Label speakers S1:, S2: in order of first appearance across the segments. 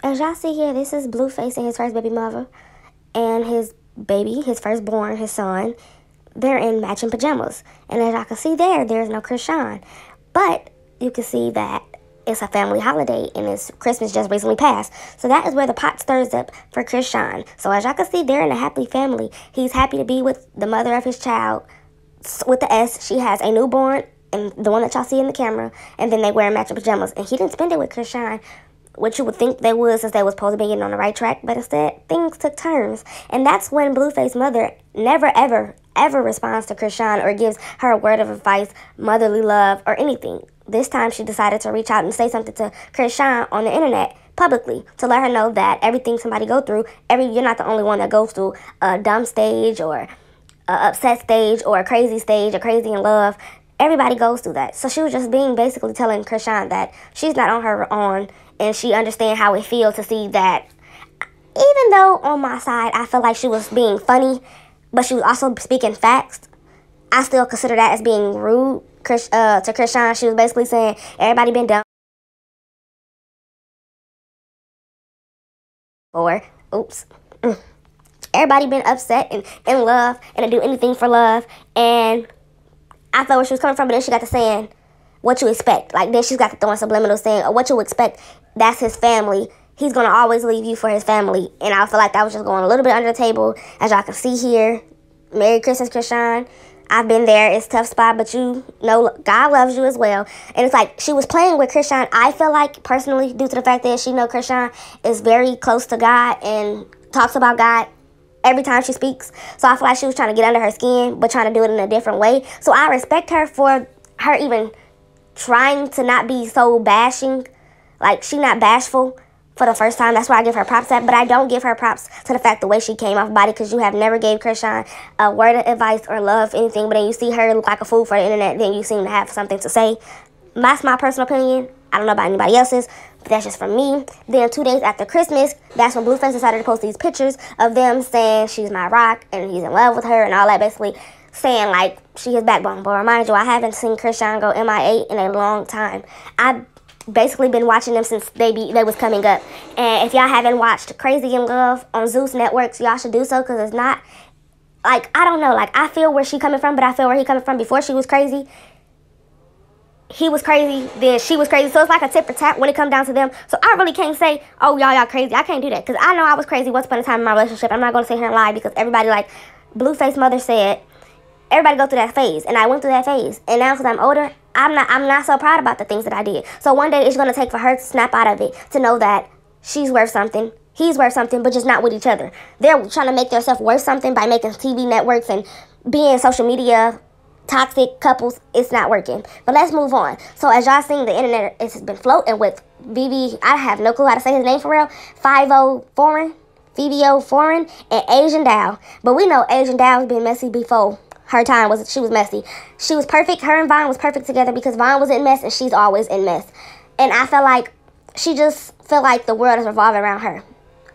S1: As y'all see here, this is Blueface and his first baby mother and his baby, his firstborn, his son. They're in matching pajamas. And as y'all can see there's no Chrisean. But you can see that it's a family holiday and it's Christmas just recently passed. So that is where the pot stirs up for Chrisean. So as y'all can see, they're in a happy family. He's happy to be with the mother of his child, with the S. She has a newborn, and the one that y'all see in the camera, and then they wear matching pajamas. And he didn't spend it with Chrisean, which you would think they would, since they was supposed to be getting on the right track, but instead things took turns. And that's when Blueface's mother never ever responds to Chrisean or gives her a word of advice, motherly love, or anything. This time she decided to reach out and say something to Chrisean on the internet publicly to let her know that everything somebody go through, you're not the only one that goes through a dumb stage or a upset stage or a crazy stage or crazy in love. Everybody goes through that. So she was just basically telling Chrisean that she's not on her own, and she understands how it feels to see that, even though on my side I feel like she was being funny, but she was also speaking facts, I still consider that as being rude to Chrisean. She was basically saying everybody been done or everybody been upset and in love and to do anything for love. And I thought where she was coming from, but then she got to saying what you expect. Like, then she's got to throwing subliminal saying, or what you expect, that's his family. He's going to always leave you for his family. And I feel like that was just going a little bit under the table. As y'all can see here, Merry Christmas, Chrisean. I've been there. It's a tough spot, but you know God loves you as well. And it's like she was playing with Chrisean, I feel like, personally, due to the fact that she know Chrisean is very close to God and talks about God every time she speaks. So I feel like she was trying to get under her skin, but trying to do it in a different way. So I respect her for her even trying to not be so bashing. Like, she not bashful for the first time. That's why I give her props at. But I don't give her props to the fact the way she came off body, because you have never gave Chrisean a word of advice or love, anything. But then you see her look like a fool for the internet, then you seem to have something to say. That's my personal opinion. I don't know about anybody else's, but that's just from me. Then 2 days after Christmas, that's when Blueface decided to post these pictures of them saying she's my rock and he's in love with her and all that, basically saying like she his backbone. But remind you, I haven't seen Chrisean go MIA in a long time. I've basically been watching them since they was coming up. And if y'all haven't watched Crazy in Love on Zeus Networks, y'all should do so, because it's not, like, I don't know, like, I feel where she coming from, but I feel where he coming from. Before she was crazy, he was crazy, then she was crazy. So it's like a tit for tat when it comes down to them. So I really can't say, oh, y'all crazy. I can't do that, because I know I was crazy once upon a time in my relationship. I'm not going to sit here and lie, because everybody, like Blueface mother said, everybody go through that phase, and I went through that phase. And now, because I'm older, I'm not so proud about the things that I did. So one day it's going to take for her to snap out of it, to know that she's worth something, he's worth something, but just not with each other. They're trying to make themselves worth something by making TV networks and being social media toxic couples. It's not working. But let's move on. So as y'all seen, the internet has been floating with VV, I have no clue how to say his name for real, VVO Foreign, and Asian Dow. But we know Asian Dow has been messy before her time. She was messy. She was perfect. Her and Vaughn was perfect together, because Vaughn was in mess and she's always in mess. And I feel like she just feel like the world is revolving around her.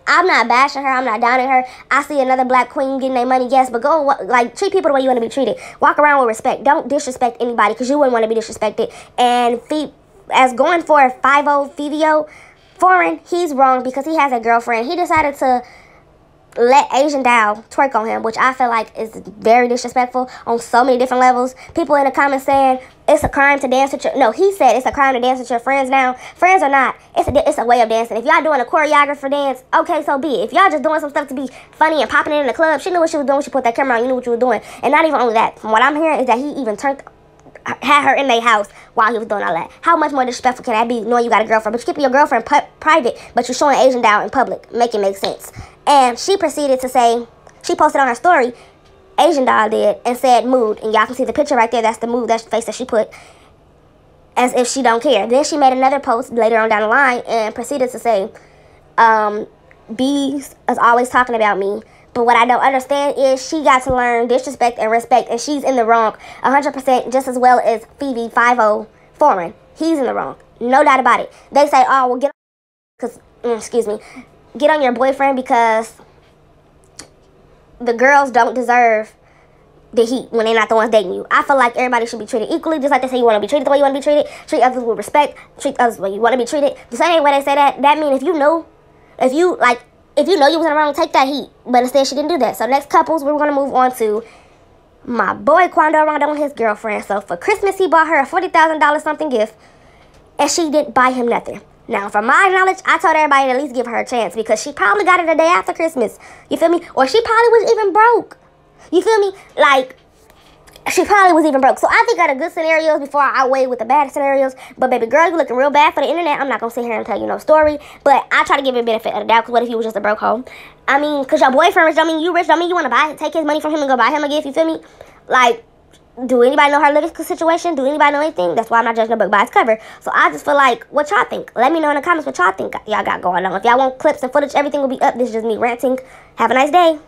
S1: I'm not bashing her. I'm not downing her. I see another black queen getting their money, yes, but go, like, treat people the way you want to be treated. Walk around with respect. Don't disrespect anybody, because you wouldn't want to be disrespected. And as going for 50 VVO Foreign, he's wrong, because he has a girlfriend. He decided to let Asian Dow twerk on him, which I feel like is very disrespectful on so many different levels. People in the comments saying it's a crime to dance with your... No, he said it's a crime to dance with your friends now. Friends or not, it's a way of dancing. If y'all doing a choreographer dance, okay, so be it. If y'all just doing some stuff to be funny and popping it in the club, she knew what she was doing when she put that camera on. You knew what you were doing. And not even only that, from what I'm hearing is that he even had her in their house while he was doing all that. How much more disrespectful can that be, knowing you got a girlfriend? But you keeping your girlfriend private, but you're showing Asian Dow in public. Make it make sense. And she proceeded to say, she posted on her story, Asian Doll did, and said mood. And y'all can see the picture right there. That's the mood. That's the face that she put, as if she don't care. Then she made another post later on down the line and proceeded to say, Bees is always talking about me. But what I don't understand is she got to learn disrespect and respect, and she's in the wrong 100%, just as well as Phoebe 50 Foreign. He's in the wrong. No doubt about it. They say, oh, well, get on your boyfriend, because the girls don't deserve the heat when they're not the ones dating you. I feel like everybody should be treated equally, just like they say you want to be treated the way you want to be treated. Treat others with respect. Treat others the way you want to be treated. The same way they say that means if you know If you know you was in the wrong, take that heat. But instead, she didn't do that. So next couples, we're gonna move on to my boy Quando Rondo and his girlfriend. So for Christmas, he bought her a $40,000 something gift, and she didn't buy him nothing. Now, from my knowledge, I told everybody to at least give her a chance because she probably got it the day after Christmas. You feel me? Or she probably was even broke. You feel me? Like, she probably was even broke. So I think I got the good scenarios before I weigh with the bad scenarios. But baby girl, you looking real bad for the internet. I'm not going to sit here and tell you no story. But I try to give you a benefit of the doubt. Because what if you was just a broke hoe? I mean, because your boyfriend rich, don't mean you rich. Don't mean you want to take his money from him and go buy him a gift. You feel me? Like, do anybody know her living situation? Do anybody know anything? That's why I'm not judging a book by its cover. So I just feel like, what y'all think? Let me know in the comments what y'all think y'all got going on. If y'all want clips and footage, everything will be up. This is just me ranting. Have a nice day.